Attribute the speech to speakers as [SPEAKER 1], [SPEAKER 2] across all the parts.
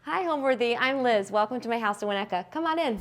[SPEAKER 1] Hi, Homeworthy. I'm Liz. Welcome to my house in Winnetka. Come on in.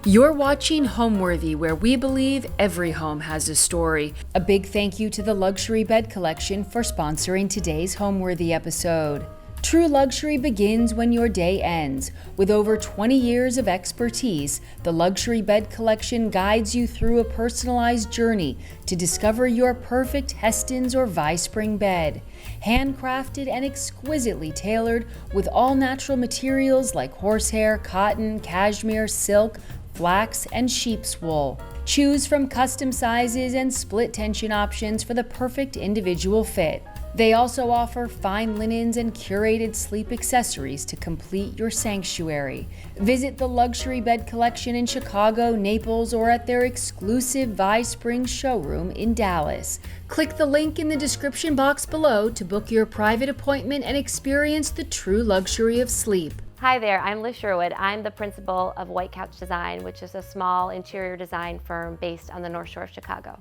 [SPEAKER 2] You're watching Homeworthy, where we believe every home has a story. A big thank you to the Luxury Bed Collection for sponsoring today's Homeworthy episode. True luxury begins when your day ends. With over 20 years of expertise, the Luxury Bed Collection guides you through a personalized journey to discover your perfect Heston's or Viespring bed. Handcrafted and exquisitely tailored with all natural materials like horsehair, cotton, cashmere, silk, flax, and sheep's wool. Choose from custom sizes and split tension options for the perfect individual fit. They also offer fine linens and curated sleep accessories to complete your sanctuary. Visit the Luxury Bed Collection in Chicago, Naples, or at their exclusive Viespring showroom in Dallas. Click the link in the description box below to book your private appointment and experience the true luxury of sleep.
[SPEAKER 1] Hi there, I'm Liz Sherwood. I'm the principal of White Couch Design, which is a small interior design firm based on the North Shore of Chicago.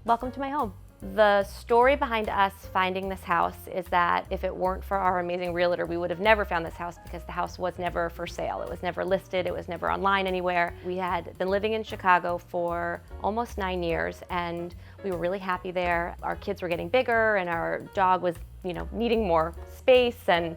[SPEAKER 1] Welcome to my home. The story behind us finding this house is that if it weren't for our amazing realtor, we would have never found this house because the house was never for sale. It was never listed, it was never online anywhere. We had been living in Chicago for almost 9 years and we were really happy there. Our kids were getting bigger and our dog was, needing more space, and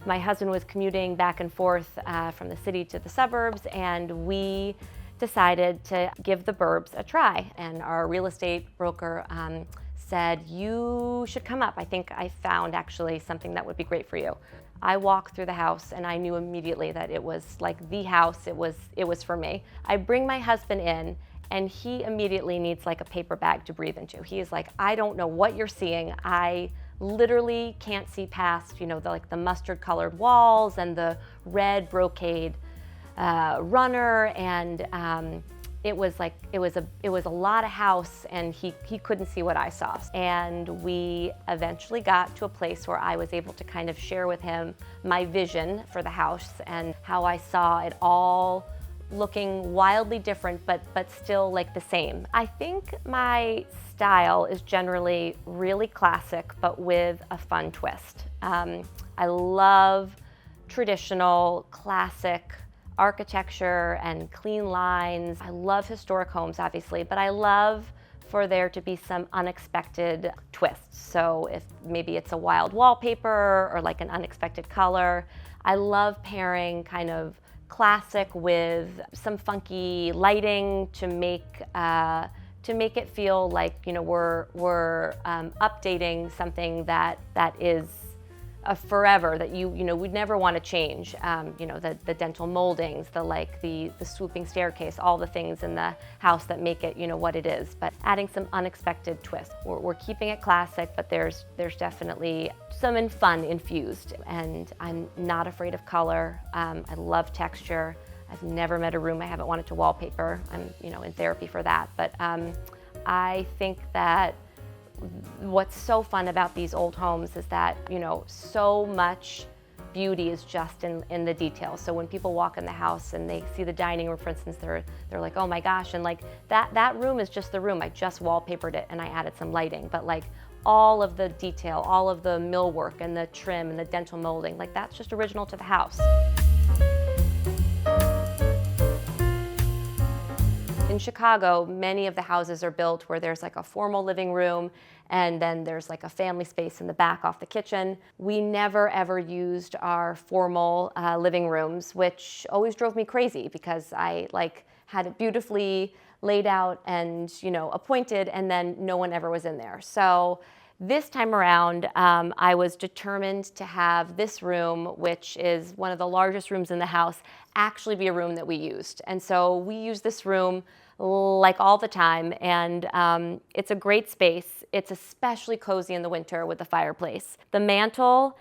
[SPEAKER 1] my husband was commuting back and forth from the city to the suburbs, and we decided to give the burbs a try. And our real estate broker said, you should come up. I think I found actually something that would be great for you. I walked through the house and I knew immediately that it was like the house, it was for me. I bring my husband in and he immediately needs like a paper bag to breathe into. He is like, I don't know what you're seeing. I literally can't see past, the mustard colored walls and the red brocade runner, and it was a lot of house, and he couldn't see what I saw. And we eventually got to a place where I was able to kind of share with him my vision for the house and how I saw it all looking wildly different, but still like the same. I think my style is generally really classic, but with a fun twist. I love traditional, classic architecture and clean lines. I love historic homes, obviously, but I love for there to be some unexpected twists. So if maybe it's a wild wallpaper or like an unexpected color, I love pairing kind of classic with some funky lighting to make it feel like we're updating something that is a forever, that we'd never want to change. The dental moldings, the swooping staircase, all the things in the house that make it what it is, but adding some unexpected twists. We're keeping it classic, but there's definitely some fun infused, and I'm not afraid of color. I love texture. I've never met a room I haven't wanted to wallpaper. I'm in therapy for that, but I think that what's so fun about these old homes is that, so much beauty is just in the details. So when people walk in the house and they see the dining room, for instance, they're like, oh my gosh, and like that room is just the room. I just wallpapered it and I added some lighting, but like all of the detail, all of the millwork and the trim and the dental molding, like that's just original to the house. In Chicago, many of the houses are built where there's like a formal living room and then there's like a family space in the back off the kitchen. We never ever used our formal living rooms, which always drove me crazy because I had it beautifully laid out and appointed, and then no one ever was in there. So this time around, I was determined to have this room, which is one of the largest rooms in the house, actually be a room that we used. And so we use this room like all the time, and it's a great space. It's especially cozy in the winter with the fireplace. The mantle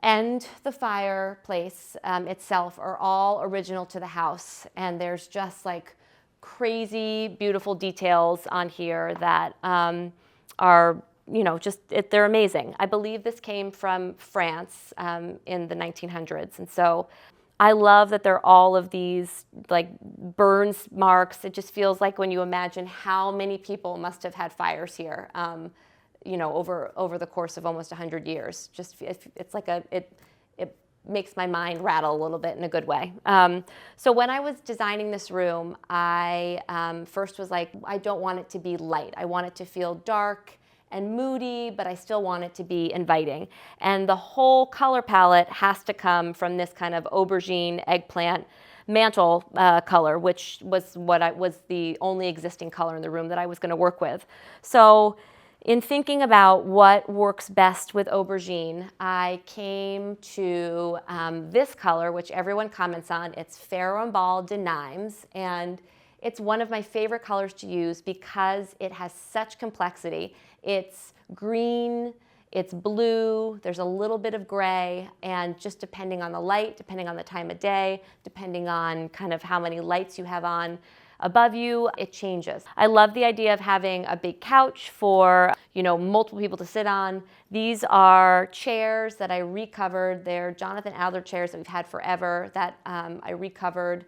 [SPEAKER 1] and the fireplace itself are all original to the house, and there's just like crazy, beautiful details on here that are, they're amazing. I believe this came from France in the 1900s. And so I love that there are all of these like burns marks. It just feels like when you imagine how many people must have had fires here, over the course of almost 100 years. Just it's like it makes my mind rattle a little bit in a good way. So when I was designing this room, I first was like, I don't want it to be light. I want it to feel dark and moody, but I still want it to be inviting. And the whole color palette has to come from this kind of aubergine eggplant mantle color, which was was the only existing color in the room that I was going to work with. So in thinking about what works best with aubergine, I came to this color, which everyone comments on. It's Farimbal de Nimes, and it's one of my favorite colors to use because it has such complexity. It's green, it's blue, there's a little bit of gray, and just depending on the light, depending on the time of day, depending on kind of how many lights you have on above you, it changes. I love the idea of having a big couch for, multiple people to sit on. These are chairs that I recovered. They're Jonathan Adler chairs that we've had forever that I recovered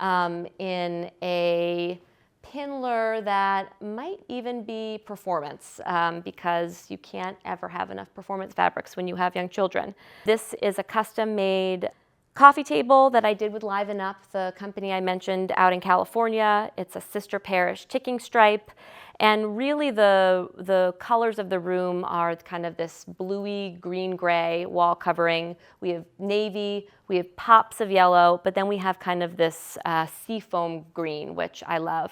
[SPEAKER 1] in a pinler that might even be performance because you can't ever have enough performance fabrics when you have young children. This is a custom-made coffee table that I did with Liven Up, the company I mentioned out in California. It's a sister parish ticking stripe. And really the colors of the room are kind of this bluey green-gray wall covering. We have navy, we have pops of yellow, but then we have kind of this seafoam green, which I love.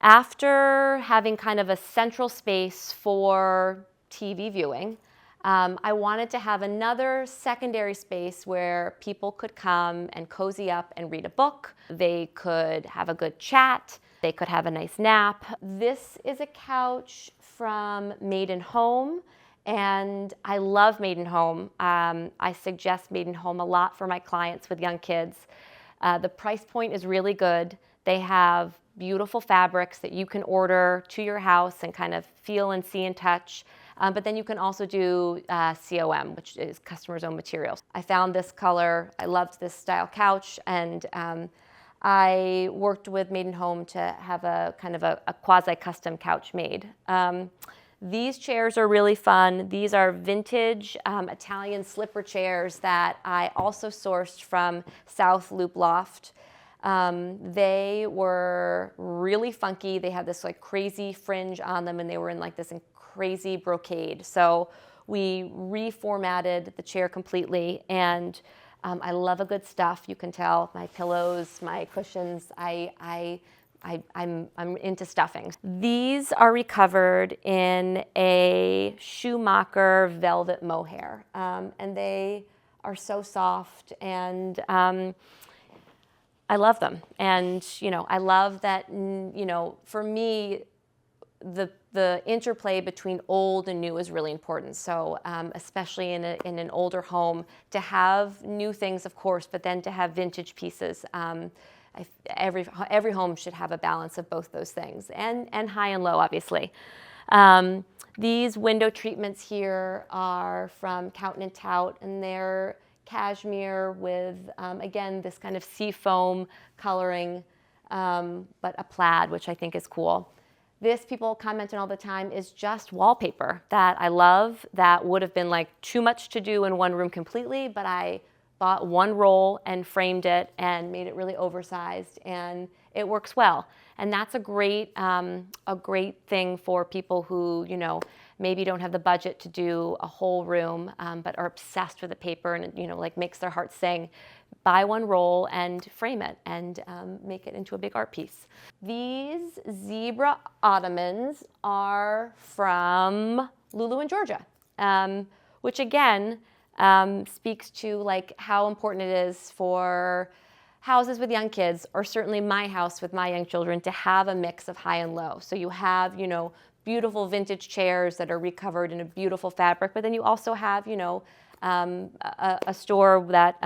[SPEAKER 1] After having kind of a central space for TV viewing, I wanted to have another secondary space where people could come and cozy up and read a book. They could have a good chat. They could have a nice nap. This is a couch from Made in Home, and I love Made in Home. I suggest Made in Home a lot for my clients with young kids. The price point is really good. They have beautiful fabrics that you can order to your house and kind of feel and see and touch. But then you can also do COM, which is customer's own materials. I found this color. I loved this style couch, and I worked with Made in Home to have a kind of a quasi-custom couch made. These chairs are really fun. These are vintage Italian slipper chairs that I also sourced from South Loop Loft. They were really funky. They had this like crazy fringe on them, and they were in like this crazy brocade. So we reformatted the chair completely, and I love a good stuff. You can tell my pillows, my cushions. I'm into stuffing. These are recovered in a Schumacher velvet mohair, and they are so soft, and I love them. And I love that. For me, the interplay between old and new is really important. So especially in an older home, to have new things, of course, but then to have vintage pieces. Every home should have a balance of both those things, and high and low, obviously. These window treatments here are from Count & Tout, and they're cashmere with, again, this kind of seafoam coloring, but a plaid, which I think is cool. This, people comment on all the time, is just wallpaper that I love, that would have been like too much to do in one room completely, but I bought one roll and framed it and made it really oversized, and it works well. And that's a great thing for people who, maybe don't have the budget to do a whole room, but are obsessed with the paper and, like makes their heart sing. Buy one roll and frame it and make it into a big art piece. These zebra ottomans are from Lulu in Georgia, which again speaks to like how important it is for houses with young kids, or certainly my house with my young children, to have a mix of high and low. So you have, beautiful vintage chairs that are recovered in a beautiful fabric, but then you also have, a store that,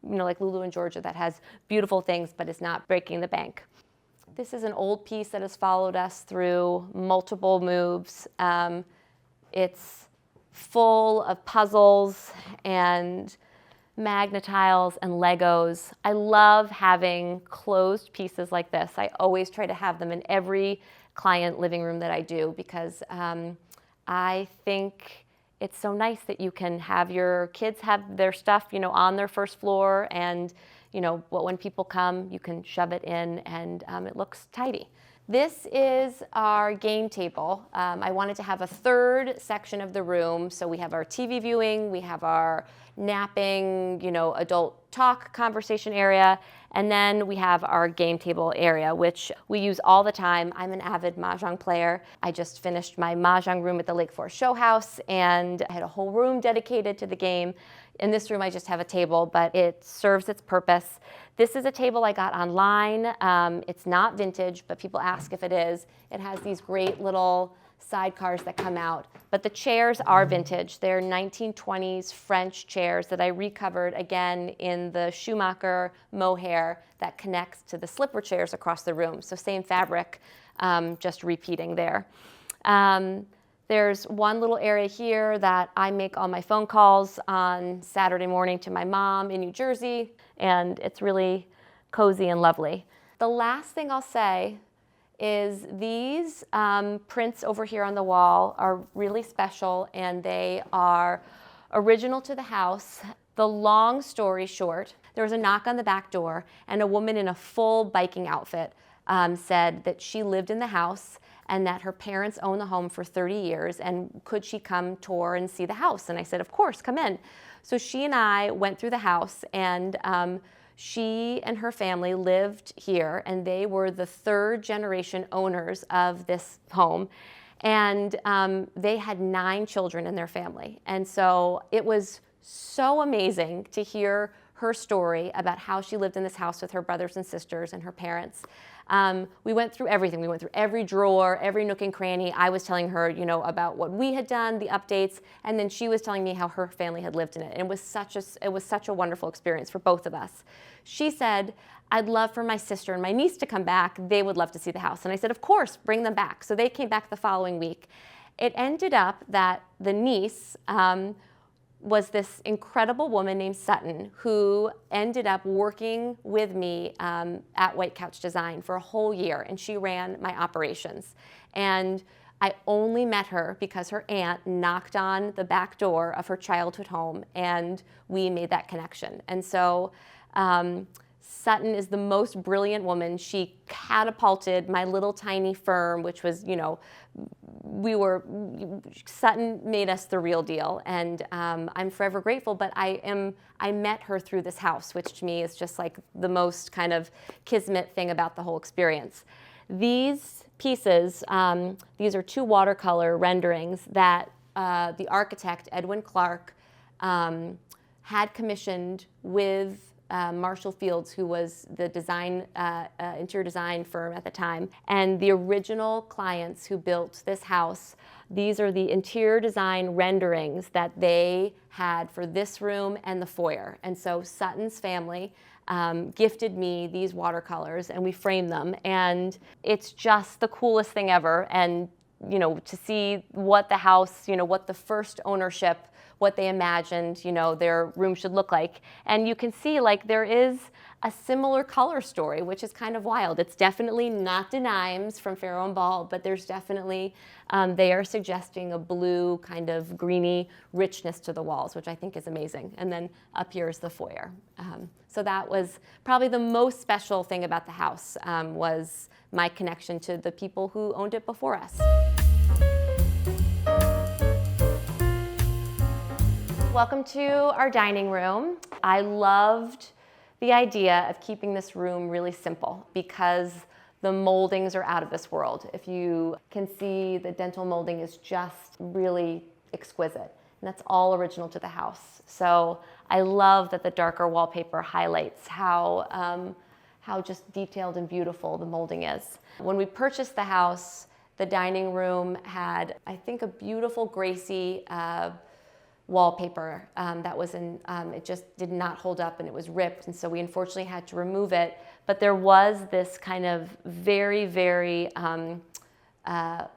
[SPEAKER 1] like Lulu in Georgia, that has beautiful things but is not breaking the bank. This is an old piece that has followed us through multiple moves. It's full of puzzles and magnetiles and Legos. I love having closed pieces like this. I always try to have them in every client living room that I do because I think it's so nice that you can have your kids have their stuff, on their first floor, and when people come, you can shove it in, and it looks tidy. This is our game table. I wanted to have a third section of the room. So we have our TV viewing, we have our napping, adult talk conversation area, and then we have our game table area, which we use all the time. I'm an avid Mahjong player. I just finished my Mahjong room at the Lake Forest Show House, and I had a whole room dedicated to the game. In this room, I just have a table, but it serves its purpose. This is a table I got online. It's not vintage, but people ask if it is. It has these great little sidecars that come out, but the chairs are vintage. They're 1920s French chairs that I recovered again in the Schumacher mohair that connects to the slipper chairs across the room. So same fabric, just repeating there. There's one little area here that I make all my phone calls on Saturday morning to my mom in New Jersey, and it's really cozy and lovely. The last thing I'll say is these prints over here on the wall are really special, and they are original to the house. The long story short, there was a knock on the back door, and a woman in a full biking outfit said that she lived in the house and that her parents owned the home for 30 years, and could she come tour and see the house? And I said, of course, come in. So she and I went through the house, and she and her family lived here, and they were the third generation owners of this home. And they had 9 children in their family. And so it was so amazing to hear her story about how she lived in this house with her brothers and sisters and her parents. We went through everything. We went through every drawer, every nook and cranny. I was telling her, about what we had done, the updates, and then she was telling me how her family had lived in it. And it was such a wonderful experience for both of us. She said, I'd love for my sister and my niece to come back. They would love to see the house. And I said, of course, bring them back. So they came back the following week. It ended up that the niece was this incredible woman named Sutton, who ended up working with me at White Couch Design for a whole year, and she ran my operations. And I only met her because her aunt knocked on the back door of her childhood home, and we made that connection. And so Sutton is the most brilliant woman. She catapulted my little tiny firm, which was, Sutton made us the real deal, and I'm forever grateful, but I met her through this house, which to me is just like the most kind of kismet thing about the whole experience. These pieces, these are 2 watercolor renderings that the architect, Edwin Clark, had commissioned with Marshall Fields, who was the interior design firm at the time. And the original clients who built this house, these are the interior design renderings that they had for this room and the foyer. And so Sutton's family gifted me these watercolors, and we framed them. And it's just the coolest thing ever. And, to see what the house, what the first ownership, what they imagined, their room should look like. And you can see there is a similar color story, which is kind of wild. It's definitely not Denimes from Farrow and Ball, but there's definitely, they are suggesting a blue kind of greeny richness to the walls, which I think is amazing. And then up here is the foyer. So that was probably the most special thing about the house, was my connection to the people who owned it before us. Welcome to our dining room. I loved the idea of keeping this room really simple because the moldings are out of this world. If you can see, the dental molding is just really exquisite, and that's all original to the house. So I love that the darker wallpaper highlights how just detailed and beautiful the molding is. When we purchased the house, the dining room had, I think, a beautiful Gracie wallpaper that was in, it just did not hold up and it was ripped. And so we unfortunately had to remove it. But there was this kind of very, very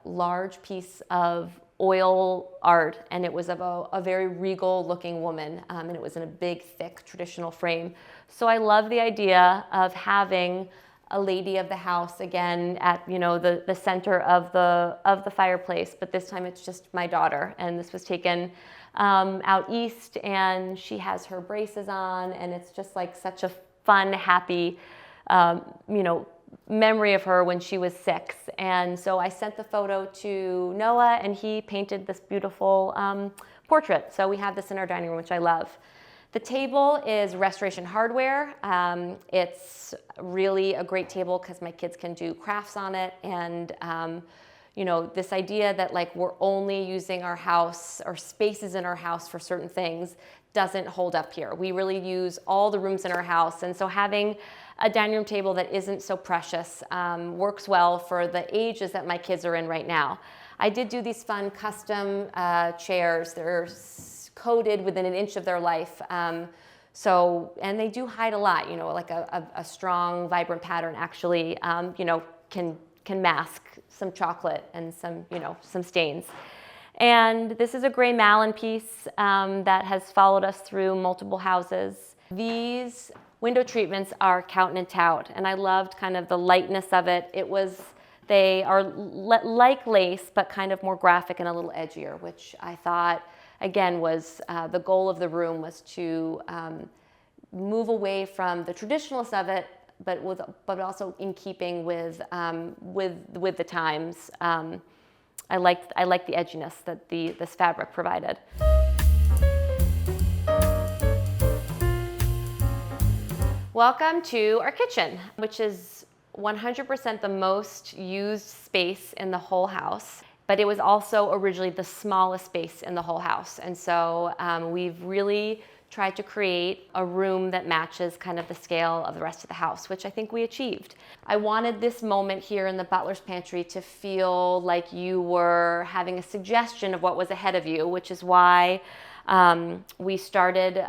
[SPEAKER 1] large piece of oil art, and it was of a very regal looking woman, and it was in a big, thick, traditional frame. So I love the idea of having a lady of the house again at the center of the fireplace, but this time it's just my daughter, and this was taken out east, and she has her braces on, and it's just like such a fun, happy, memory of her when she was 6. And so I sent the photo to Noah, and he painted this beautiful portrait. So we have this in our dining room, which I love. The table is Restoration Hardware. It's really a great table because my kids can do crafts on it. And this idea that like we're only using our house or spaces in our house for certain things doesn't hold up here. We really use all the rooms in our house. And so having a dining room table that isn't so precious works well for the ages that my kids are in right now. I did do these fun custom chairs. They're coated within an inch of their life. And they do hide a lot, like a strong, vibrant pattern actually, can mask some chocolate and some stains. And this is a gray Malin piece that has followed us through multiple houses. These window treatments are Count and Tout, and I loved kind of the lightness of it. They are like lace, but kind of more graphic and a little edgier, which I thought, again, was the goal of the room was to move away from the traditionalist of it, but also in keeping with the times. I liked the edginess that this fabric provided. Welcome to our kitchen, which is 100% the most used space in the whole house, but it was also originally the smallest space in the whole house. And so we've really tried to create a room that matches kind of the scale of the rest of the house, which I think we achieved. I wanted this moment here in the butler's pantry to feel like you were having a suggestion of what was ahead of you, which is why we started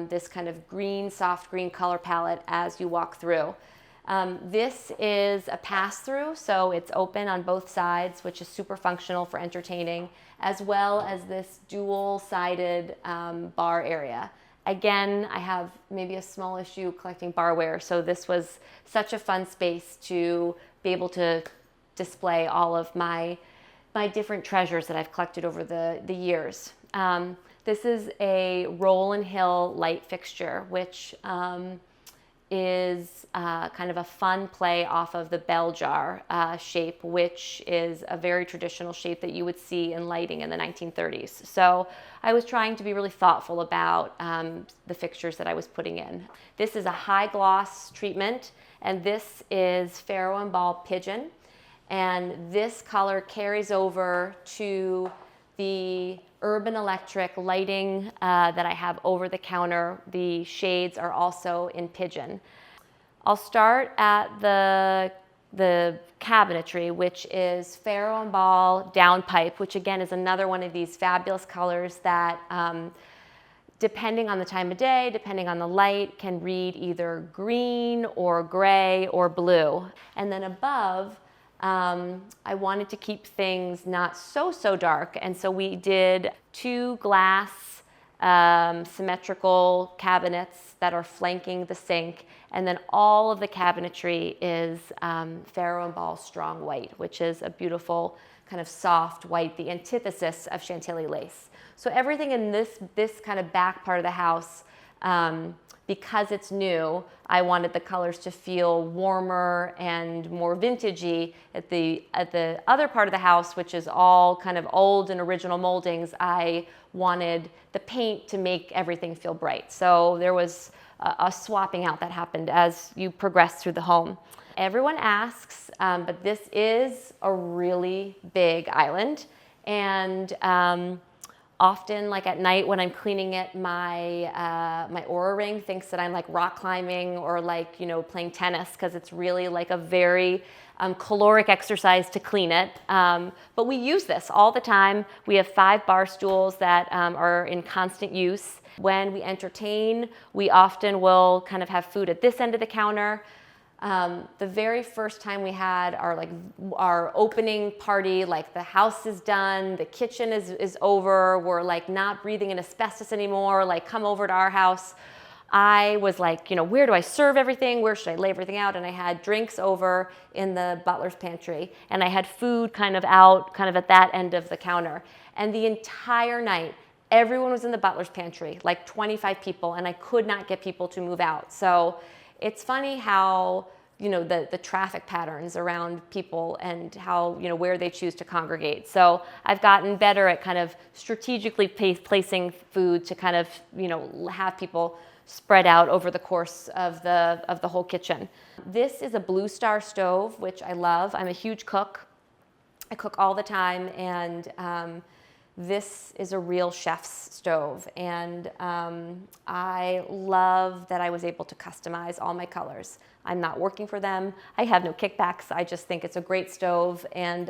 [SPEAKER 1] this kind of green, soft green color palette as you walk through. This is a pass-through, so it's open on both sides, which is super functional for entertaining, as well as this dual-sided bar area. Again, I have maybe a small issue collecting barware, so this was such a fun space to be able to display all of my different treasures that I've collected over the years. This is a roll and hill light fixture, which is kind of a fun play off of the bell jar shape, which is a very traditional shape that you would see in lighting in the 1930s. So I was trying to be really thoughtful about the fixtures that I was putting in. This is a high gloss treatment, and this is Faro and Ball Pigeon. And this color carries over to the Urban Electric lighting that I have over the counter. The shades are also in Pigeon. I'll start at the cabinetry, which is Faro and Ball Downpipe, which again is another one of these fabulous colors that depending on the time of day, depending on the light, can read either green or gray or blue. And then above, I wanted to keep things not so dark, and so we did 2 glass symmetrical cabinets that are flanking the sink, and then all of the cabinetry is Faro and Ball Strong White, which is a beautiful kind of soft white, the antithesis of Chantilly lace. So everything in this kind of back part of the house, because it's new, I wanted the colors to feel warmer and more vintagey. At the other part of the house, which is all kind of old and original moldings, I wanted the paint to make everything feel bright. So there was a swapping out that happened as you progress through the home. Everyone asks, but this is a really big island, and Often, like at night when I'm cleaning it, my Aura Ring thinks that I'm like rock climbing or like, playing tennis, because it's really like a very caloric exercise to clean it. But we use this all the time. We have 5 bar stools that are in constant use. When we entertain, we often will kind of have food at this end of the counter. The very first time we had our opening party, like the house is done, the kitchen is over, we're like not breathing in asbestos anymore, like come over to our house. I was like, where do I serve everything? Where should I lay everything out? And I had drinks over in the butler's pantry, and I had food kind of out, kind of at that end of the counter. And the entire night, everyone was in the butler's pantry, like 25 people, and I could not get people to move out. So it's funny how, the traffic patterns around people and how, where they choose to congregate. So I've gotten better at kind of strategically placing food to kind of, have people spread out over the course of the whole kitchen. This is a Blue Star stove, which I love. I'm a huge cook. I cook all the time, and this is a real chef's stove, and I love that I was able to customize all my colors. I'm not working for them. I have no kickbacks. I just think it's a great stove, and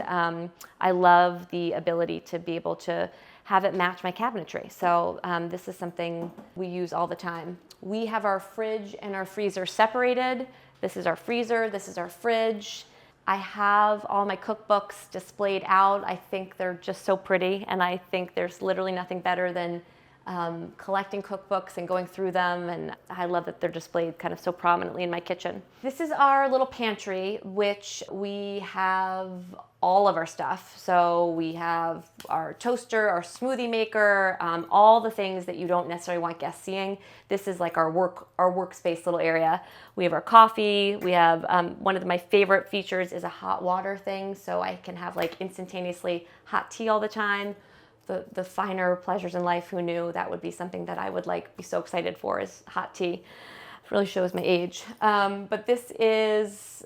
[SPEAKER 1] I love the ability to be able to have it match my cabinetry. So this is something we use all the time. We have our fridge and our freezer separated. This is our freezer, this is our fridge. I have all my cookbooks displayed out. I think they're just so pretty, and I think there's literally nothing better than collecting cookbooks and going through them, and I love that they're displayed kind of so prominently in my kitchen. This is our little pantry, which we have all of our stuff. So we have our toaster, our smoothie maker, all the things that you don't necessarily want guests seeing. This is like our workspace little area. We have our coffee. We have one of my favorite features is a hot water thing, so I can have like instantaneously hot tea all the time. The finer pleasures in life, who knew that would be something that I would be so excited for, is hot tea. It really shows my age. But this is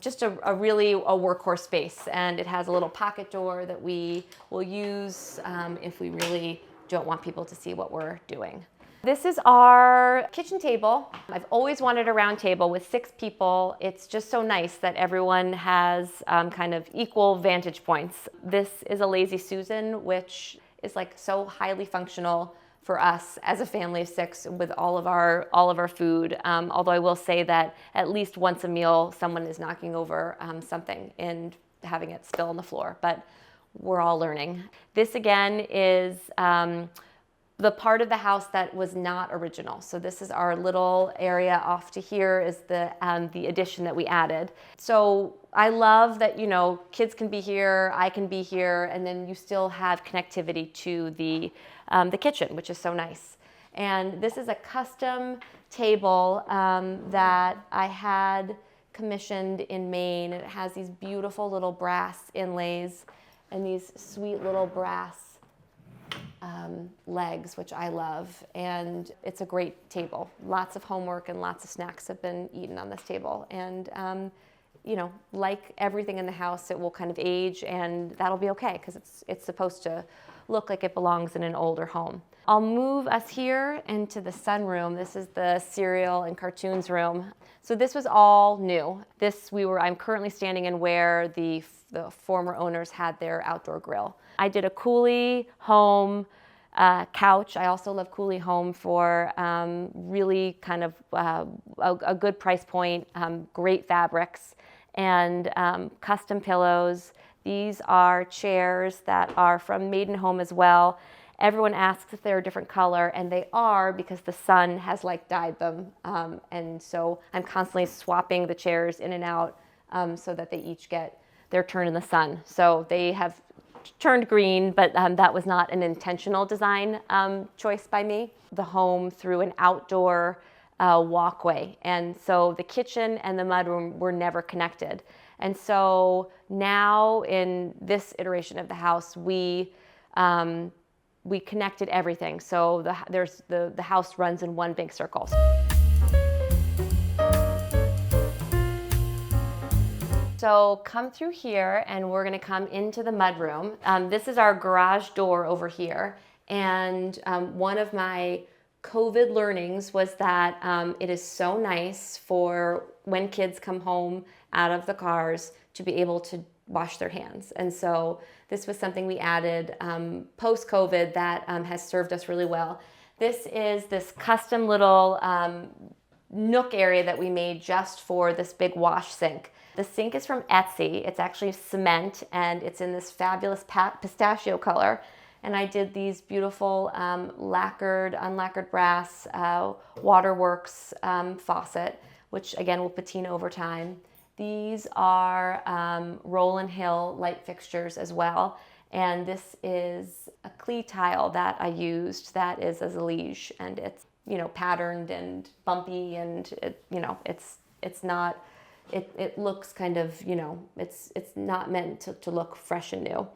[SPEAKER 1] just a workhorse space, and it has a little pocket door that we will use if we really don't want people to see what we're doing. This is our kitchen table. I've always wanted a round table with 6 people. It's just so nice that everyone has kind of equal vantage points. This is a Lazy Susan, which is like so highly functional for us as a family of 6 with all of our food. Although I will say that at least once a meal, someone is knocking over something and having it spill on the floor, but we're all learning. This again is the part of the house that was not original. So this is our little area off to here is the addition that we added. So I love that, kids can be here, I can be here, and then you still have connectivity to the kitchen, which is so nice. And this is a custom table that I had commissioned in Maine. It has these beautiful little brass inlays and these sweet little brass legs, which I love, and it's a great table. Lots of homework and lots of snacks have been eaten on this table, and like everything in the house, it will kind of age, and that'll be okay because it's supposed to look like it belongs in an older home. I'll move us here into the sunroom. This is the cereal and cartoons room. So this was all new. I'm currently standing in where the former owners had their outdoor grill. I did a Cooley Home couch. I also love Cooley Home for really kind of a good price point, great fabrics, and custom pillows. These are chairs that are from Maiden Home as well. Everyone asks if they're a different color, and they are because the sun has dyed them. And so I'm constantly swapping the chairs in and out so that they each get their turn in the sun. So they have turned green, but that was not an intentional design choice by me. The home through an outdoor walkway, and so the kitchen and the mudroom were never connected. And so now in this iteration of the house, we connected everything. So the house runs in one big circle. So come through here, and we're gonna come into the mudroom. This is our garage door over here. And one of my COVID learnings was that it is so nice for when kids come home out of the cars to be able to wash their hands. And so this was something we added post-COVID that has served us really well. This is this custom little nook area that we made just for this big wash sink. The sink is from Etsy. It's actually cement, and it's in this fabulous pistachio color. And I did these beautiful unlacquered brass waterworks faucet, which again will patina over time. These are Roland Hill light fixtures as well. And this is a clee tile that I used that is a Zalige, and it's, you know, patterned and bumpy, and it, you know, it's not, it looks kind of, you know, it's not meant to look fresh and new.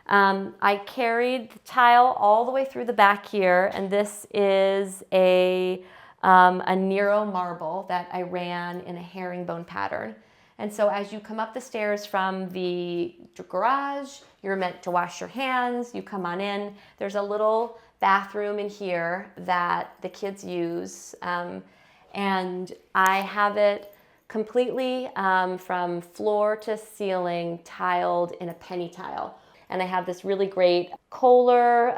[SPEAKER 1] I carried the tile all the way through the back here, and this is a Nero marble that I ran in a herringbone pattern. And so as you come up the stairs from the garage, you're meant to wash your hands, you come on in. There's a little bathroom in here that the kids use, and I have it completely from floor to ceiling tiled in a penny tile. And I have this really great Kohler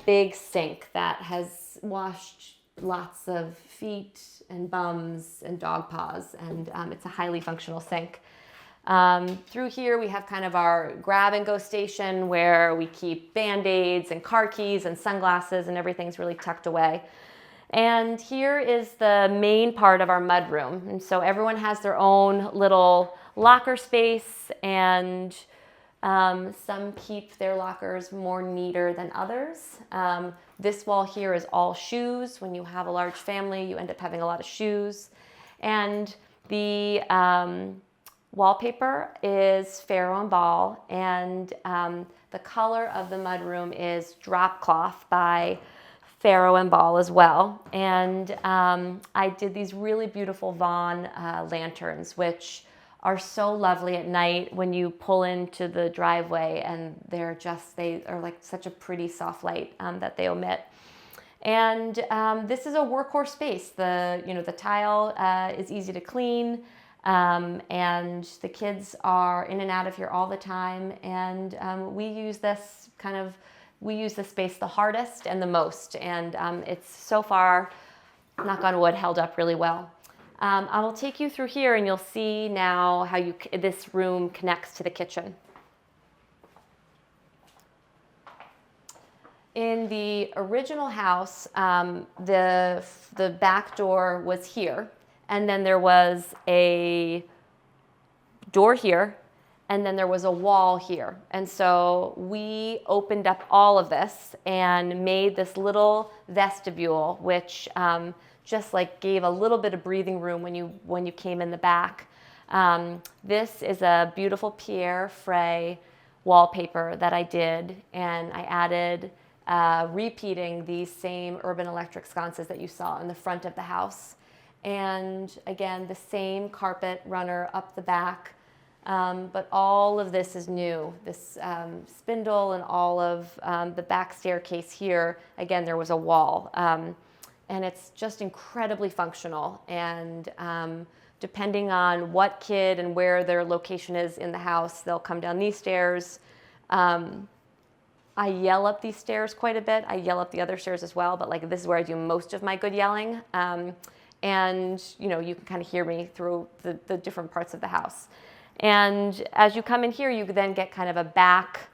[SPEAKER 1] big sink that has washed lots of feet and bums and dog paws, and it's a highly functional sink. Through here we have kind of our grab and go station where we keep Band-Aids and car keys and sunglasses, and everything's really tucked away. And here is the main part of our mudroom. And so everyone has their own little locker space, and some keep their lockers more neater than others. This wall here is all shoes. When you have a large family, you end up having a lot of shoes. And the wallpaper is Faro and Ball, and the color of the mudroom is Drop Cloth by Faro and Ball as well. And I did these really beautiful Vaughn lanterns, which are so lovely at night when you pull into the driveway, and they are like such a pretty soft light that they emit. And this is a workhorse space. The tile is easy to clean, and the kids are in and out of here all the time. And we use this space the hardest and the most, and it's so far, knock on wood, held up really well. I will take you through here, and you'll see now how this room connects to the kitchen. In the original house, the back door was here, and then there was a door here, and then there was a wall here. And so we opened up all of this and made this little vestibule, which just like gave a little bit of breathing room when you came in the back. This is a beautiful Pierre Frey wallpaper that I did, and I added repeating these same urban electric sconces that you saw in the front of the house. And again, the same carpet runner up the back, but all of this is new. This spindle and all of the back staircase here, again, there was a wall. And it's just incredibly functional. And depending on what kid and where their location is in the house, they'll come down these stairs. I yell up these stairs quite a bit. I yell up the other stairs as well, but like this is where I do most of my good yelling. And you can kind of hear me through the different parts of the house. And as you come in here, you then get kind of a back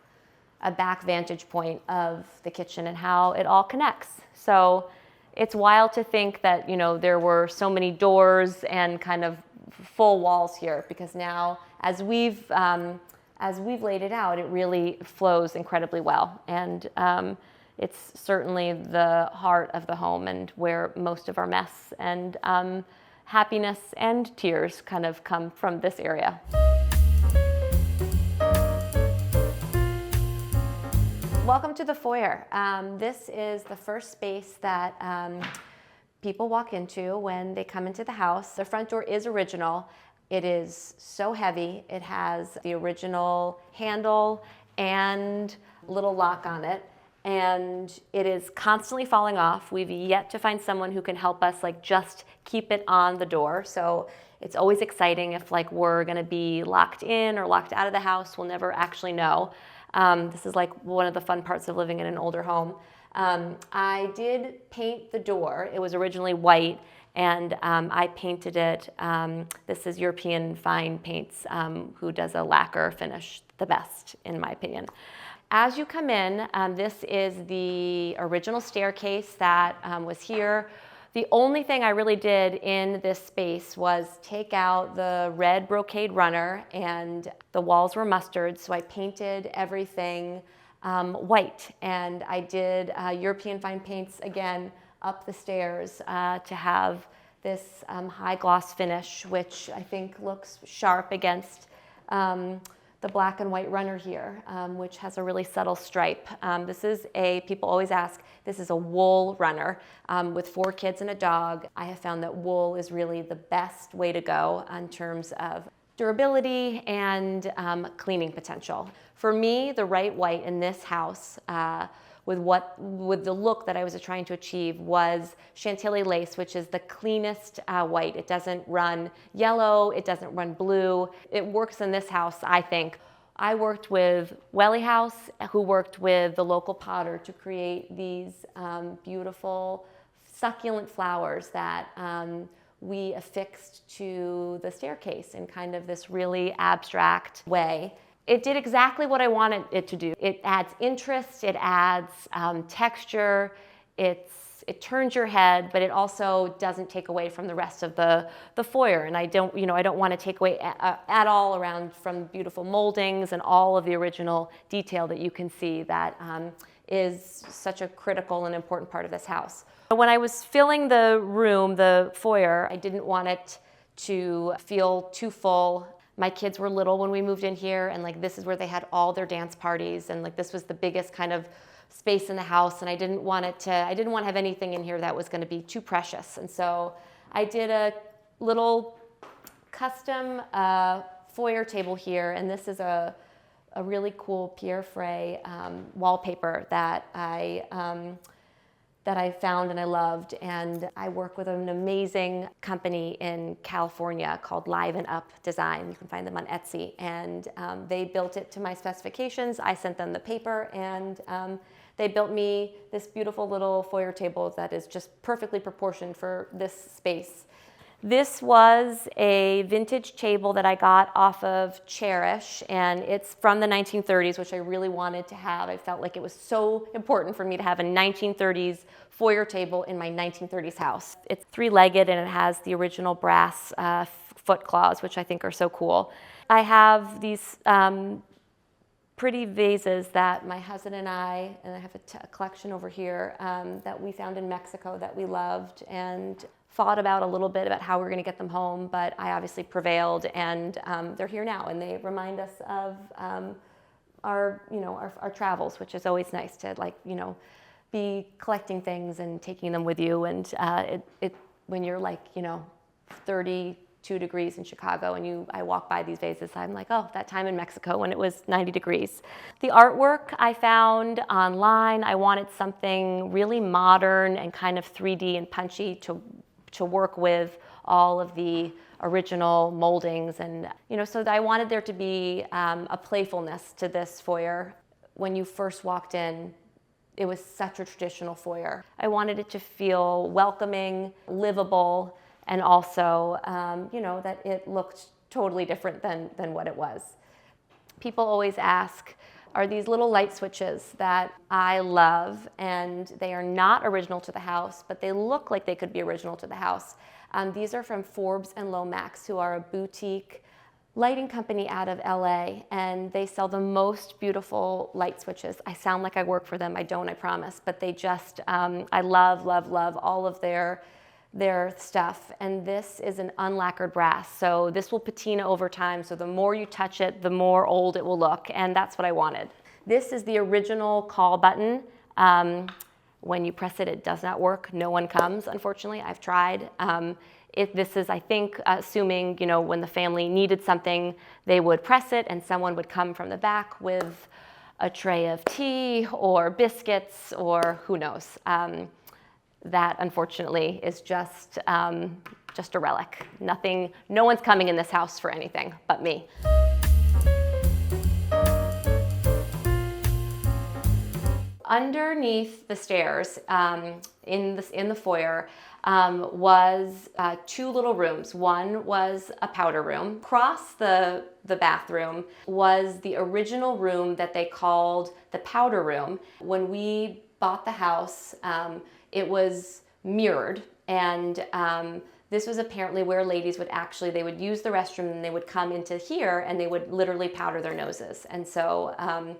[SPEAKER 1] vantage point of the kitchen and how it all connects. So it's wild to think that, there were so many doors and kind of full walls here, because now as we've laid it out, it really flows incredibly well. And it's certainly the heart of the home and where most of our mess and happiness and tears kind of come from this area. Welcome to the foyer. This is the first space that people walk into when they come into the house. The front door is original. It is so heavy. It has the original handle and little lock on it. and it is constantly falling off. We've yet to find someone who can help us like just keep it on the door. So it's always exciting if like we're gonna be locked in or locked out of the house. We'll never actually know. This is like one of the fun parts of living in an older home. I did paint the door. It was originally white, and I painted it. This is European Fine Paints, who does a lacquer finish the best, in my opinion. As you come in, this is the original staircase that was here. The only thing I really did in this space was take out the red brocade runner, and the walls were mustard, so I painted everything white. And I did European Fine Paints again up the stairs to have this high gloss finish, which I think looks sharp against the black and white runner here, which has a really subtle stripe. This is people always ask, this is a wool runner with 4 kids and a dog. I have found that wool is really the best way to go in terms of durability and cleaning potential. For me, the right white in this house with the look that I was trying to achieve was Chantilly lace, which is the cleanest white. It doesn't run yellow, it doesn't run blue. It works in this house, I think. I worked with Welly House, who worked with the local potter to create these beautiful, succulent flowers that we affixed to the staircase in kind of this really abstract way. It did exactly what I wanted it to do. It adds interest, it adds texture, it turns your head, but it also doesn't take away from the rest of the foyer. And I don't want to take away at all around from beautiful moldings and all of the original detail that you can see that is such a critical and important part of this house. When I was filling the room, the foyer, I didn't want it to feel too full. My kids were little when we moved in here, and like this is where they had all their dance parties, and like this was the biggest kind of space in the house, and I didn't want to have anything in here that was going to be too precious. And so I did a little custom foyer table here, and this is a really cool Pierre Frey wallpaper that I found and I loved. And I work with an amazing company in California called Liven Up Design. You can find them on Etsy. And they built it to my specifications. I sent them the paper, and they built me this beautiful little foyer table that is just perfectly proportioned for this space. This was a vintage table that I got off of Cherish, and it's from the 1930s, which I really wanted to have. I felt like it was so important for me to have a 1930s foyer table in my 1930s house. It's 3-legged, and it has the original brass foot claws, which I think are so cool. I have these pretty vases that my husband and I have a collection over here that we found in Mexico that we loved and thought about a little bit about how we were going to get them home, but I obviously prevailed, and they're here now, and they remind us of our travels, which is always nice to be collecting things and taking them with you. And when you're 32 degrees in Chicago and I walk by these vases, I'm like, oh, that time in Mexico when it was 90 degrees. The artwork I found online, I wanted something really modern and kind of 3D and punchy to work with all of the original moldings. And so I wanted there to be a playfulness to this foyer. When you first walked in, it was such a traditional foyer. I wanted it to feel welcoming, livable, and also, that it looked totally different than what it was. People always ask, are these little light switches that I love, and they are not original to the house, but they look like they could be original to the house. These are from Forbes and Lomax, who are a boutique lighting company out of LA, and they sell the most beautiful light switches. I sound like I work for them. I don't, I promise, but they just, I love, love, love all of their stuff. And this is an unlacquered brass, so this will patina over time, so the more you touch it, the more old it will look, and that's what I wanted. This is the original call button. When you press it, it does not work. No one comes, unfortunately. I've tried. This is, I think, assuming, when the family needed something, they would press it and someone would come from the back with a tray of tea or biscuits or who knows. That unfortunately is just a relic. Nothing, no one's coming in this house for anything but me. Underneath the stairs in the foyer was two little rooms. One was a powder room. Across the bathroom was the original room that they called the powder room. When we bought the house, it was mirrored, and this was apparently where ladies would they would use the restroom and they would come into here and they would literally powder their noses. And so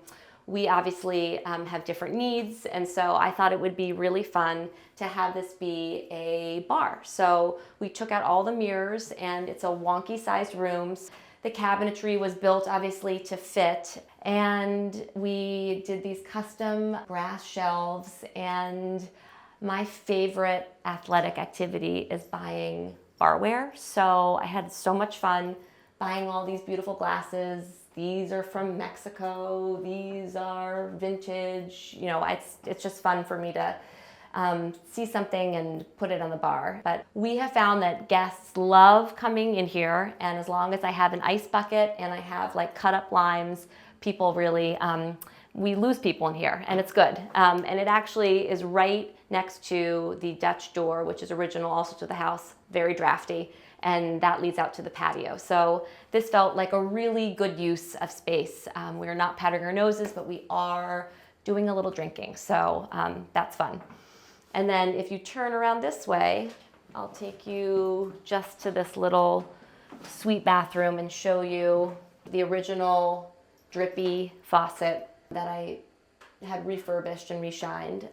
[SPEAKER 1] we obviously have different needs, and so I thought it would be really fun to have this be a bar. So we took out all the mirrors, and it's a wonky sized rooms. The cabinetry was built obviously to fit, and we did these custom brass shelves. And my favorite athletic activity is buying barware. So I had so much fun buying all these beautiful glasses. These are from Mexico. These are vintage. You know, it's just fun for me to see something and put it on the bar. But we have found that guests love coming in here, and as long as I have an ice bucket and I have like cut up limes, people really, we lose people in here, and it's good. And it actually is right next to the Dutch door, which is original also to the house, very drafty, and that leads out to the patio. So this felt like a really good use of space. We're not powdering our noses, but we are doing a little drinking, so that's fun. And then if you turn around this way, I'll take you just to this little suite bathroom and show you the original drippy faucet that I had refurbished and reshined.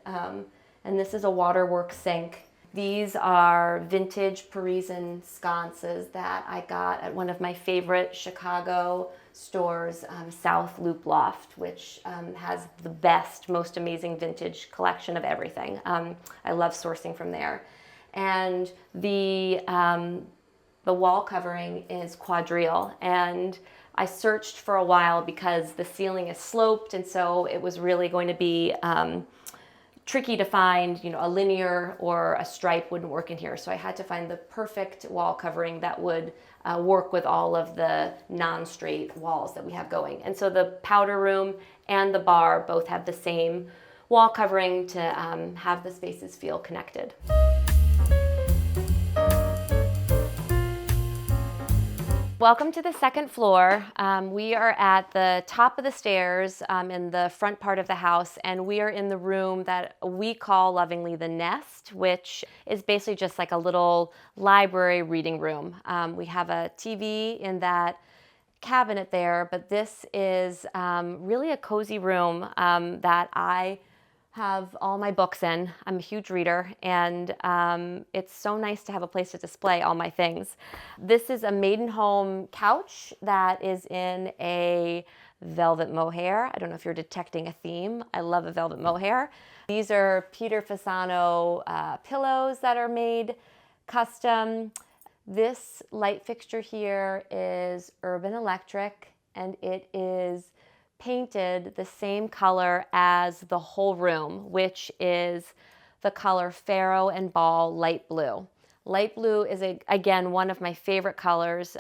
[SPEAKER 1] And this is a waterworks sink. These are vintage Parisian sconces that I got at one of my favorite Chicago stores, South Loop Loft, which has the best, most amazing vintage collection of everything. I love sourcing from there. And the wall covering is quadrille, and I searched for a while because the ceiling is sloped, and so it was really going to be tricky to find, you know, a linear or a stripe wouldn't work in here. So I had to find the perfect wall covering that would work with all of the non-straight walls that we have going. And so the powder room and the bar both have the same wall covering to have the spaces feel connected. Welcome to the second floor. We are at the top of the stairs in the front part of the house, and we are in the room that we call lovingly the nest, which is basically just like a little library reading room. We have a TV in that cabinet there, but this is really a cozy room that I have all my books in. I'm a huge reader, and it's so nice to have a place to display all my things. This is a maiden home couch that is in a velvet mohair. I don't know if you're detecting a theme. I love a velvet mohair. These are Peter Fasano pillows that are made custom. This light fixture here is Urban Electric, and it is painted the same color as the whole room, which is the color Faro and Ball Light Blue. Light blue is, again, one of my favorite colors.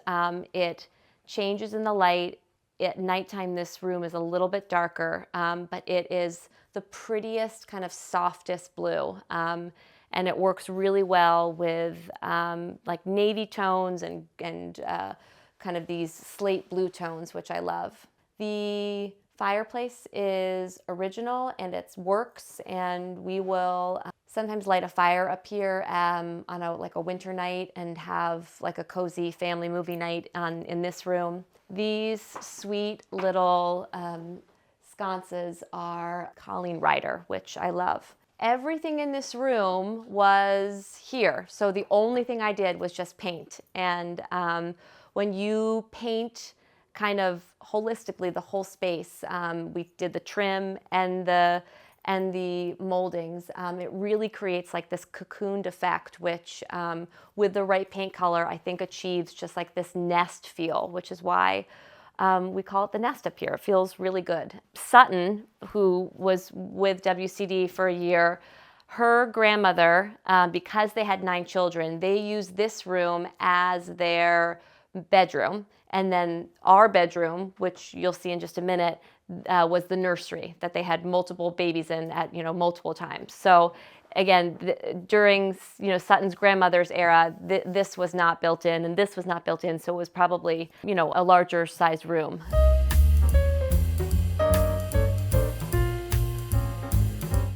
[SPEAKER 1] It changes in the light. At nighttime, this room is a little bit darker, but it is the prettiest, kind of softest blue. And it works really well with like navy tones and kind of these slate blue tones, which I love. The fireplace is original and it works, and we will sometimes light a fire up here on like a winter night and have like a cozy family movie night in this room. These sweet little sconces are Colleen Ryder, which I love. Everything in this room was here, so the only thing I did was just paint. And when you paint kind of holistically the whole space, we did the trim and the moldings. It really creates like this cocooned effect, which with the right paint color, I think achieves just like this nest feel, which is why We call it the nest up here. It feels really good. Sutton, who was with WCD for a year, her grandmother, because they had 9 children, they used this room as their bedroom. And then our bedroom, which you'll see in just a minute, was the nursery that they had multiple babies in at, multiple times. So again, during, Sutton's grandmother's era, this was not built in and this was not built in. So it was probably, a larger size room.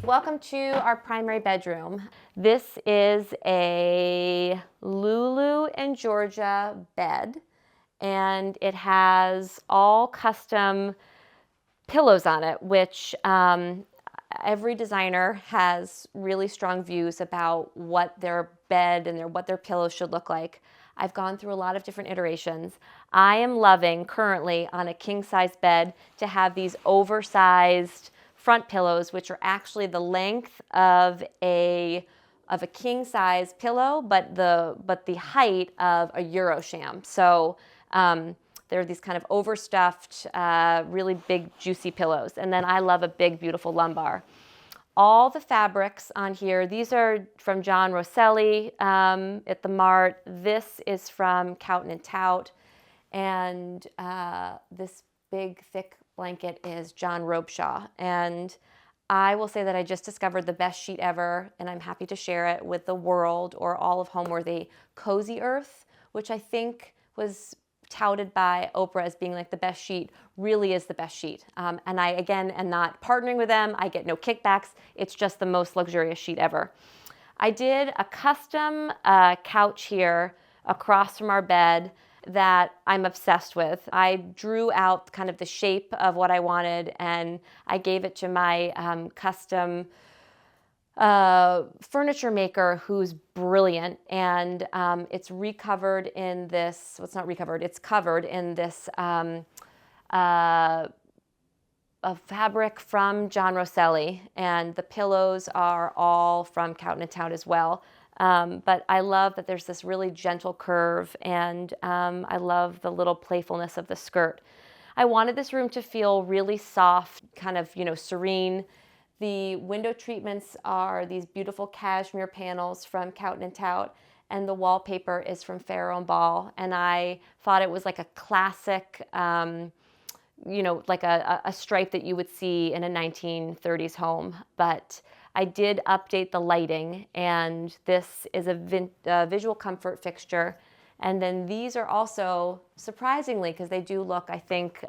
[SPEAKER 1] Welcome to our primary bedroom. This is a Lulu and Georgia bed, and it has all custom pillows on it, which every designer has really strong views about what their bed and what their pillows should look like. I've gone through a lot of different iterations. I am loving currently on a king-size bed to have these oversized front pillows, which are actually the length of a king-size pillow, but the height of a Eurosham. So they're these kind of overstuffed, really big, juicy pillows. And then I love a big, beautiful lumbar. All the fabrics on here, these are from John Rosselli at the Mart. This is from Cowton & Tout. And this big, thick blanket is John Robeshaw. And I will say that I just discovered the best sheet ever, and I'm happy to share it with the world or all of Homeworthy. Cozy Earth, which I think was touted by Oprah as being like the best sheet, really is the best sheet. And I, again, am not partnering with them. I get no kickbacks. It's just the most luxurious sheet ever. I did a custom couch here across from our bed that I'm obsessed with. I drew out kind of the shape of what I wanted, and I gave it to my custom furniture maker who's brilliant, and it's recovered in this, well, it's not recovered, it's covered in this a fabric from John Rosselli, and the pillows are all from Cowton & Tout as well. But I love that there's this really gentle curve, and I love the little playfulness of the skirt. I wanted this room to feel really soft, kind of, serene. The window treatments are these beautiful cashmere panels from Cowton & Tout, and the wallpaper is from Farrow & Ball. And I thought it was like a classic, like a stripe that you would see in a 1930s home. But I did update the lighting, and this is a visual comfort fixture. And then these are also, surprisingly, because they do look, I think,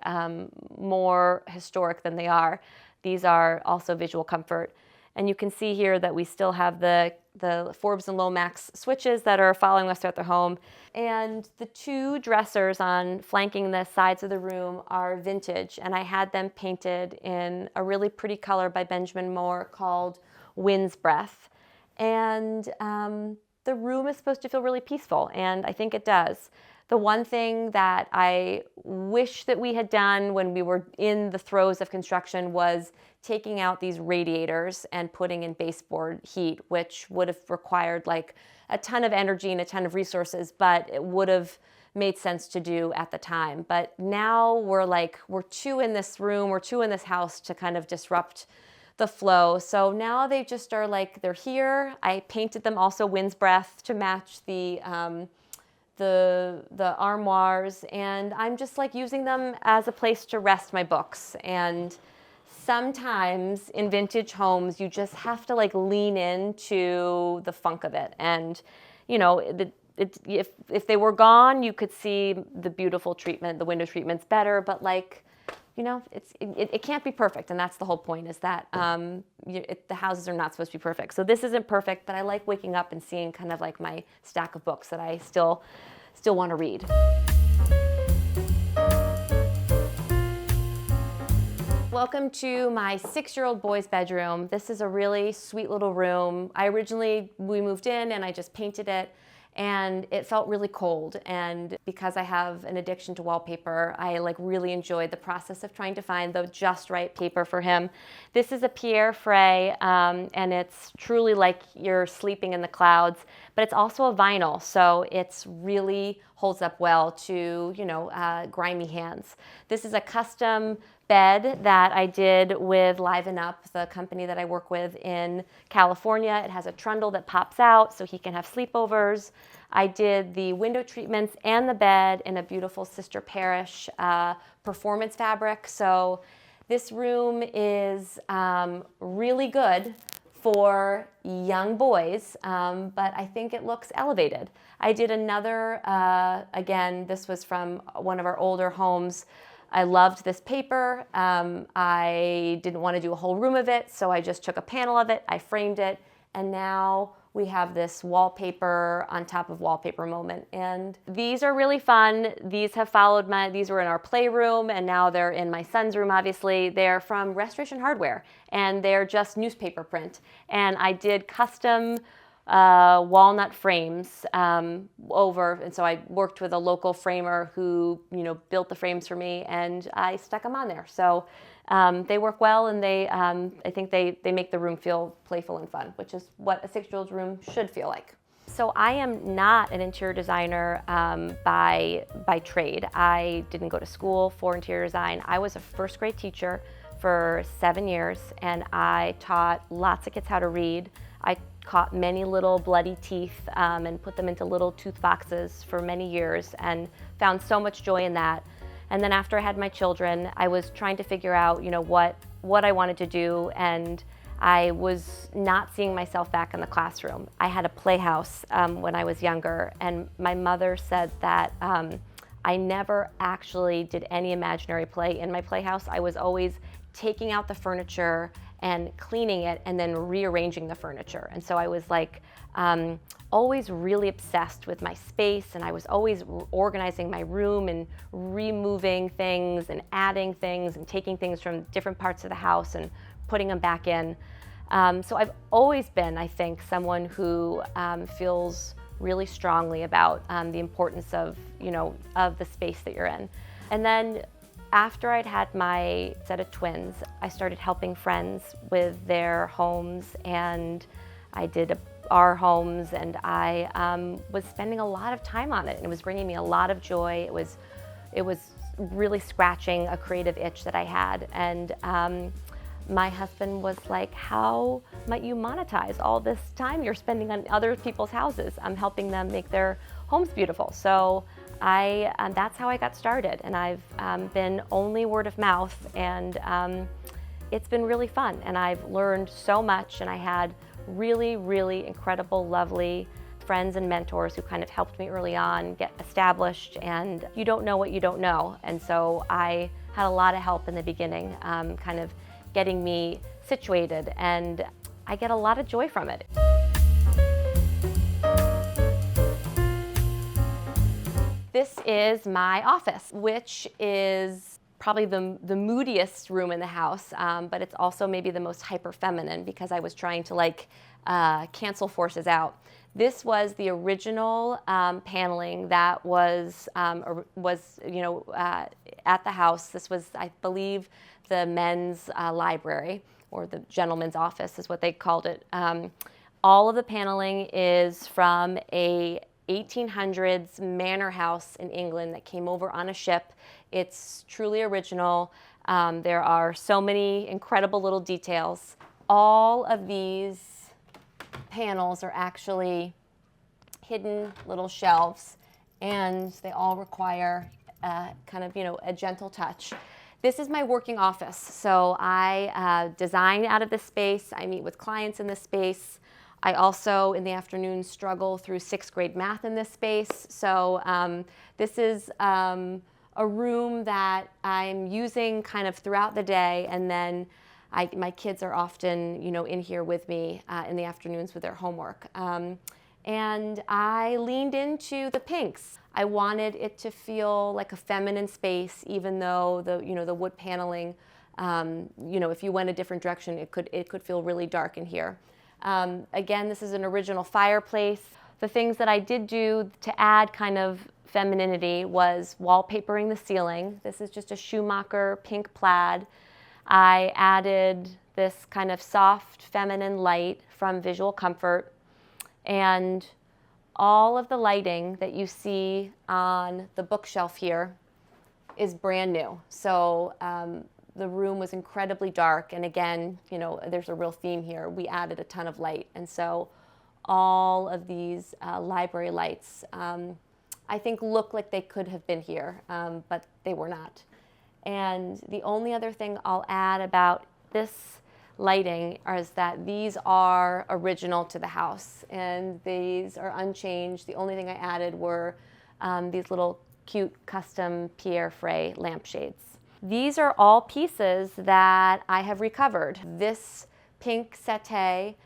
[SPEAKER 1] more historic than they are, these are also visual comfort. And you can see here that we still have the Forbes and Lomax switches that are following us throughout the home. And the 2 dressers on flanking the sides of the room are vintage, and I had them painted in a really pretty color by Benjamin Moore called Wind's Breath. And the room is supposed to feel really peaceful, and I think it does. The one thing that I wish that we had done when we were in the throes of construction was taking out these radiators and putting in baseboard heat, which would have required like a ton of energy and a ton of resources, but it would have made sense to do at the time. But now we're 2 in this room, we're 2 in this house to kind of disrupt the flow. So now they just are like, they're here. I painted them also Wind's Breath to match the armoires, and I'm just like using them as a place to rest my books. And sometimes in vintage homes, you just have to like lean into the funk of it. And if they were gone, you could see the beautiful treatment, the window treatments better, but like, it can't be perfect, and that's the whole point, is that the houses are not supposed to be perfect. So this isn't perfect, but I like waking up and seeing kind of like my stack of books that I still want to read. Welcome to my 6-year-old boy's bedroom. This is a really sweet little room. We moved in and I just painted it, and it felt really cold. And because I have an addiction to wallpaper, I like really enjoyed the process of trying to find the just right paper for him. This is a Pierre Frey, and it's truly like you're sleeping in the clouds. but it's also a vinyl, so it's really holds up well to, grimy hands. This is a custom bed that I did with Liven Up, the company that I work with in California. It has a trundle that pops out so he can have sleepovers. I did the window treatments and the bed in a beautiful Sister Parish performance fabric. So this room is really good for young boys, but I think it looks elevated. I did another, again, this was from one of our older homes. I loved this paper. I didn't want to do a whole room of it, so I just took a panel of it, I framed it, and now we have this wallpaper on top of wallpaper moment. And these are really fun. These have followed these were in our playroom, and now they're in my son's room, obviously. They're from Restoration Hardware, and they're just newspaper print. And I did custom walnut frames and so I worked with a local framer who, built the frames for me, and I stuck them on there. So they work well, and I think they make the room feel playful and fun, which is what a 6-year-old's room should feel like. So I am not an interior designer by trade. I didn't go to school for interior design. I was a first grade teacher for 7 years, and I taught lots of kids how to read. I caught many little bloody teeth and put them into little tooth boxes for many years, and found so much joy in that. And then after I had my children, I was trying to figure out, what I wanted to do, and I was not seeing myself back in the classroom. I had a playhouse when I was younger, and my mother said that I never actually did any imaginary play in my playhouse. I was always taking out the furniture and cleaning it and then rearranging the furniture. And so I was like always really obsessed with my space, and I was always organizing my room and removing things and adding things and taking things from different parts of the house and putting them back in. So I've always been, I think, someone who feels really strongly about the importance of the space that you're in. And then after I'd had my set of twins, I started helping friends with their homes, and I did our homes, and I was spending a lot of time on it, and it was bringing me a lot of joy. It was really scratching a creative itch that I had, and my husband was like, how might you monetize all this time you're spending on other people's houses? I'm helping them make their homes beautiful. So that's how I got started, and I've been only word of mouth, and it's been really fun, and I've learned so much, and I had really, really incredible, lovely friends and mentors who kind of helped me early on get established, and you don't know what you don't know, and so I had a lot of help in the beginning, kind of getting me situated, and I get a lot of joy from it. This is my office, which is probably the moodiest room in the house, but it's also maybe the most hyper feminine because I was trying to cancel forces out. This was the original paneling that was at the house. This was, I believe, the men's library, or the gentleman's office is what they called it. All of the paneling is from a 1800s manor house in England that came over on a ship. It's truly original. There are so many incredible little details. All of these panels are actually hidden little shelves, and they all require kind of, a gentle touch. This is my working office. So I design out of this space. I meet with clients in this space. I also, in the afternoon, struggle through 6th grade math in this space. So this is a room that I'm using kind of throughout the day, and then my kids are often, in here with me in the afternoons with their homework. And I leaned into the pinks. I wanted it to feel like a feminine space, even though the wood paneling, if you went a different direction, it could feel really dark in here. Again, this is an original fireplace. The things that I did do to add kind of femininity was wallpapering the ceiling. This is just a Schumacher pink plaid. I added this kind of soft feminine light from Visual Comfort. And All of the lighting that you see on the bookshelf here is brand new. So the room was incredibly dark, and again, you know, there's a real theme here. We added a ton of light, and so all of these library lights, I think, look like they could have been here, but they were not. And the only other thing I'll add about this lighting is that these are original to the house, and these are unchanged. The only thing I added were these little cute custom Pierre Frey lampshades. These are all pieces that I have recovered. This pink settee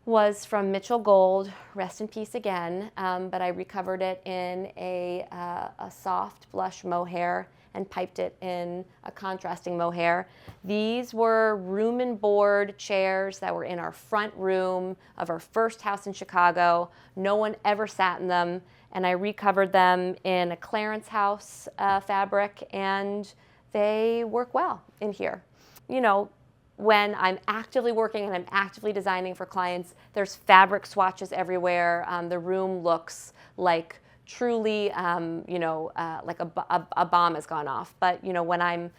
[SPEAKER 1] was from Mitchell Gold, rest in peace again, but I recovered it in a soft blush mohair and piped it in a contrasting mohair. These were room and board chairs that were in our front room of our first house in Chicago. No one ever sat in them, and I recovered them in a Clarence House fabric, and they work well in here. You know, when I'm actively working and I'm actively designing for clients, there's fabric swatches everywhere. The room looks like truly, like a bomb has gone off. But, you know, when I'm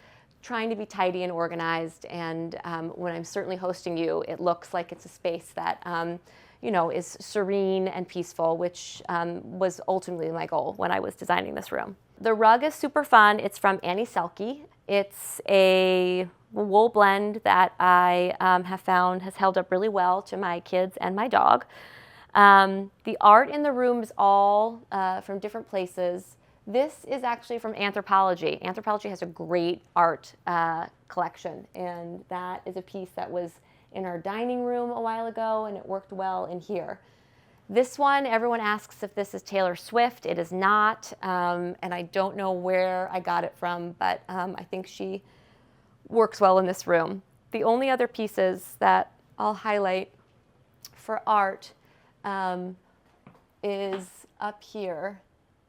[SPEAKER 1] trying to be tidy and organized, and when I'm certainly hosting you, it looks like it's a space that, is serene and peaceful, which was ultimately my goal when I was designing this room. The rug is super fun. It's from Annie Selke. It's a wool blend that I have found has held up really well to my kids and my dog. The art in the room is all from different places. This is actually from Anthropology. Anthropology has a great art collection, and that is a piece that was in our dining room a while ago, and it worked well in here. This one, everyone asks if this is Taylor Swift. It is not, and I don't know where I got it from, but I think she works well in this room. The only other pieces that I'll highlight for art is up here.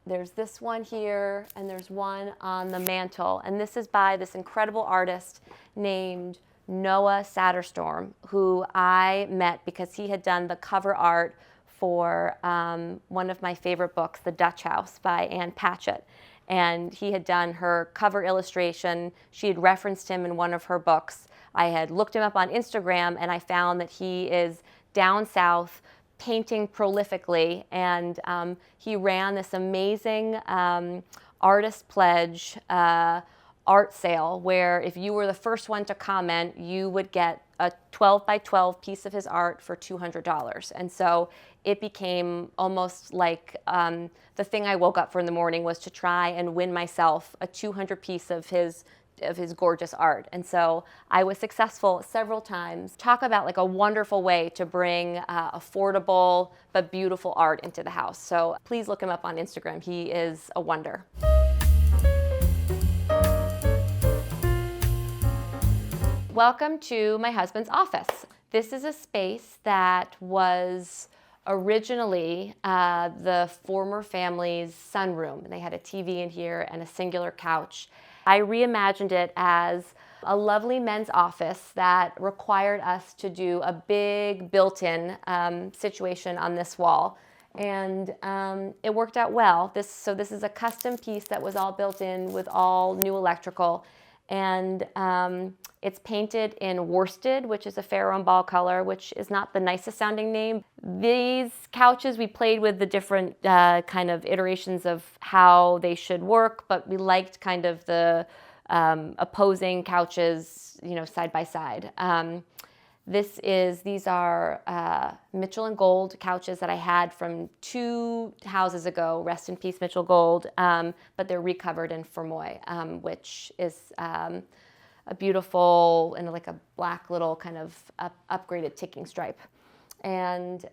[SPEAKER 1] There's this one here, and there's one on the mantle, and this is by this incredible artist named Noah Satterstorm, who I met because he had done the cover art for one of my favorite books, The Dutch House by Anne Patchett. And he had done her cover illustration. She had referenced him in one of her books. I had looked him up on Instagram, and I found that he is down south painting prolifically, and he ran this amazing artist pledge art sale where if you were the first one to comment, you would get a 12 by 12 piece of his art for $200. And so it became almost like the thing I woke up for in the morning was to try and win myself a 200 piece of his gorgeous art. And so I was successful several times. Talk about like a wonderful way to bring affordable but beautiful art into the house. So please look him up on Instagram. He is a wonder. Welcome to my husband's office. This is a space that was originally the former family's sunroom. They had a TV in here and a singular couch. I reimagined it as a lovely men's office that required us to do a big built-in situation on this wall. And it worked out well. So this is a custom piece that was all built in with all new electrical. And it's painted in worsted, which is a Farrow and Ball color, which is not the nicest sounding name. These couches, we played with the different kind of iterations of how they should work, but we liked kind of the opposing couches, side by side. These are Mitchell and Gold couches that I had from 2 houses ago, rest in peace Mitchell Gold, but they're recovered in Fermoy, which is a beautiful and like a black little kind of upgraded ticking stripe. And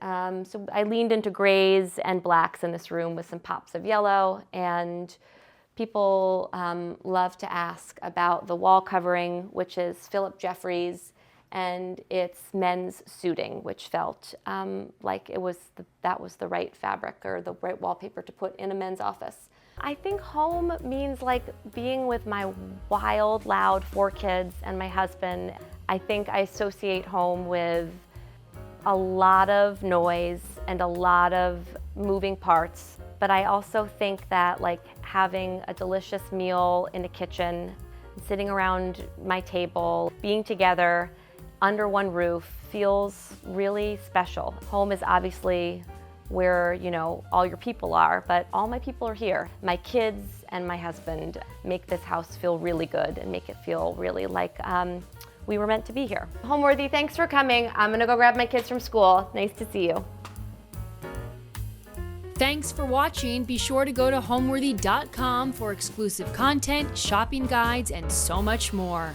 [SPEAKER 1] so I leaned into grays and blacks in this room with some pops of yellow, and people love to ask about the wall covering, which is Philip Jeffries, and it's men's suiting, which felt like that was the right fabric or the right wallpaper to put in a men's office. I think home means like being with my wild, loud 4 kids and my husband. I think I associate home with a lot of noise and a lot of moving parts, but I also think that like having a delicious meal in a kitchen, sitting around my table, being together under one roof feels really special. Home is obviously where, you know, all your people are, but all my people are here. My kids and my husband make this house feel really good and make it feel really like we were meant to be here. Homeworthy, thanks for coming. I'm gonna go grab my kids from school. Nice to see you.
[SPEAKER 2] Thanks for watching. Be sure to go to homeworthy.com for exclusive content, shopping guides, and so much more.